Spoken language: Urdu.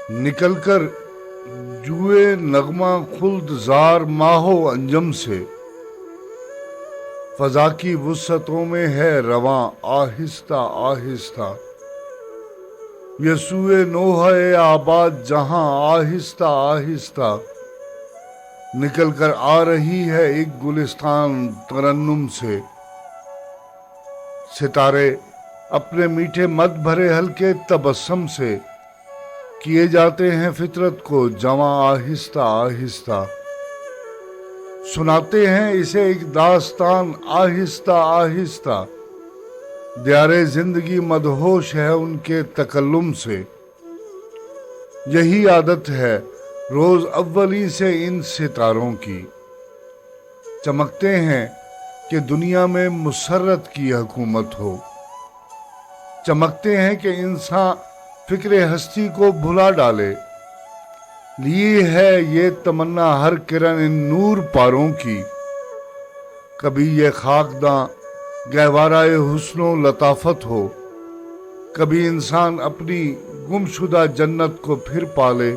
نکل کر جوئے نغمہ خلد زار ماہو انجم سے، فضا کی وسعتوں میں ہے رواں آہستہ آہستہ، یسوع نوح آباد جہاں آہستہ آہستہ، نکل کر آ رہی ہے ایک گلستان ترنم سے۔ ستارے اپنے میٹھے مد بھرے ہلکے تبسم سے کیے جاتے ہیں فطرت کو جواں آہستہ آہستہ، سناتے ہیں اسے ایک داستان آہستہ آہستہ، دیار زندگی مدہوش ہے ان کے تکلم سے۔ یہی عادت ہے روز اولی سے ان ستاروں کی، چمکتے ہیں کہ دنیا میں مسرت کی حکومت ہو، چمکتے ہیں کہ انسان فکر ہستی کو بھلا ڈالے، لی ہے یہ تمنا ہر کرن ان نور پاروں کی، کبھی یہ خاکداں گہوارہ حسن و لطافت ہو، کبھی انسان اپنی گمشدہ جنت کو پھر پالے۔